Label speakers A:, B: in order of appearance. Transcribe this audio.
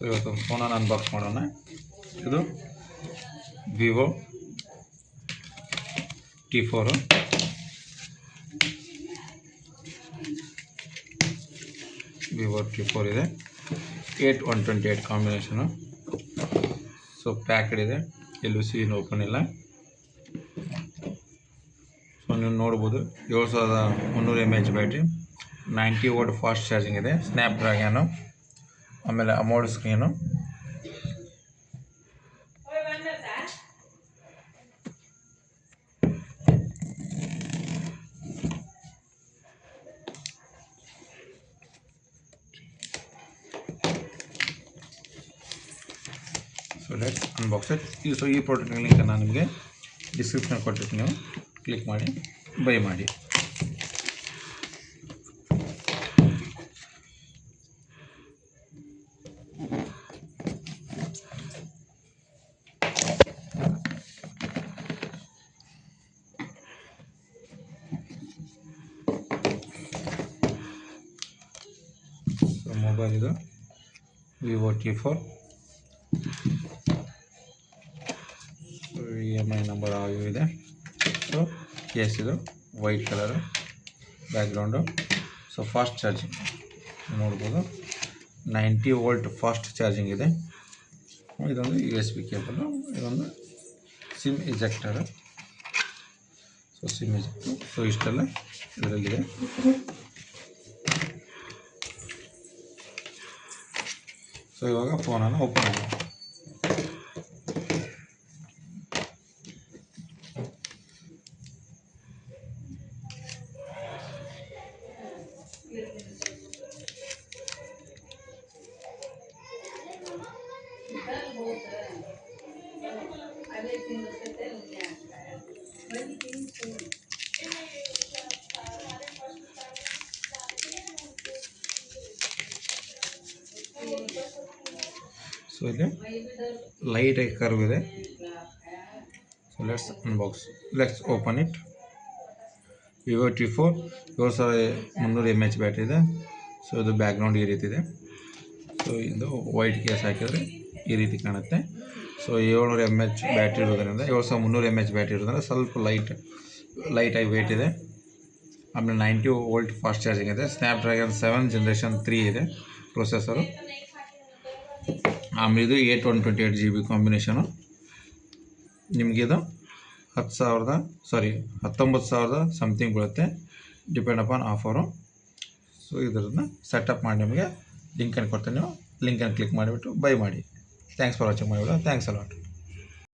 A: So ಇವತ್ತು ಫೋನನ್ನು unbox ಮಾಡೋಣ. ಇದು ವಿವೋ T4 ಇದೆ. 8128 ಕಾಂಬಿನೇಷನು. ಸೊ ಪ್ಯಾಕ್ಡ್ ಇದೆ, ಎಲ್ಲೂ ಸೀನ್ ಓಪನ್ ಇಲ್ಲ. ಸೊ ನೀವು ನೋಡ್ಬೋದು 7300 mAh battery, 90W fast charging ಇದೆ, ಸ್ನ್ಯಾಪ್ಡ್ರ್ಯಾಗನು, ಆಮೇಲೆ AMOLED screen. So let's unbox it. So ಈ ಪ್ರಾಡಕ್ಟ್ ಲಿಂಕ್ ನಾನು ನಿಮಗೆ ಡಿಸ್ಕ್ರಿಪ್ಷನ್ ಕೊಟ್ಟಿರ್ತೀನಿ, ನೀವು ಕ್ಲಿಕ್ ಮಾಡಿ ಬೈ ಮಾಡಿ. ಸೊ ಮೊಬೈಲ್ ಇದು ವಿವೋ T4. EMI ನಂಬರ್ ಆಗಿಯೂ ಇದೆ. ಸೊ ಕೇಸ್ ಇದು white colour, background. So fast charging ನೋಡ್ಬೋದು, 90W ಫಾಸ್ಟ್ ಚಾರ್ಜಿಂಗ್ ಇದೆ. ಇದೊಂದು USB ಕೇಬಲು, ಇದೊಂದು SIM ejector. So SIM eject. So ಇಷ್ಟೆಲ್ಲ ಇದರಲ್ಲಿದೆ. ಸೊ ಇವಾಗ ಫೋನನ್ನು ಓಪನ್ ಮಾಡಿ. ಸೊ ಇಲ್ಲಿ ಲೈಟ್ ಕರ್ವ್ ಇದೆ. So let's open it. Vivo T4 7300 mAh battery ಇದೆ. ಸೊ ಇದು ಬ್ಯಾಕ್ಗ್ರೌಂಡ್ ಈ ರೀತಿ ಇದೆ. ಸೊ ಇದು ವೈಟ್ ಕೇಸ್ ಹಾಕಿದರೆ ಈ ರೀತಿ ಕಾಣುತ್ತೆ. ಸೊ 700 mAh ಬ್ಯಾಟ್ರಿ ಇರೋದ್ರಿಂದ, 7300 mAh ಬ್ಯಾಟ್ರಿ ಇರೋದ್ರಿಂದ ಸ್ವಲ್ಪ ಲೈಟಾಗಿ ವೆಯ್ಟ್ ಇದೆ. ಆಮೇಲೆ 90W ಫಾಸ್ಟ್ ಚಾರ್ಜಿಂಗ್ ಇದೆ. ಸ್ನ್ಯಾಪ್ಡ್ರ್ಯಾಗನ್ 7 ಜನರೇಷನ್ 3 ಇದೆ ಪ್ರೊಸೆಸರು. ಆಮೇಲೆ ಇದು 8128 GB ಕಾಂಬಿನೇಷನು. ನಿಮಗಿದು 19,000 ಸಮಥಿಂಗ್ ಬೀಳುತ್ತೆ, ಡಿಪೆಂಡ್ ಅಪಾನ್ ಆಫರು. ಸೊ ಇದರನ್ನ ಸೆಟಪ್ ಮಾಡಿ ನಿಮಗೆ ಲಿಂಕನ್ನು ಕೊಡ್ತೀನಿ, ನೀವು ಲಿಂಕನ್ನು ಕ್ಲಿಕ್ ಮಾಡಿಬಿಟ್ಟು ಬೈ ಮಾಡಿ. Thanks for watching my video. Thanks a lot.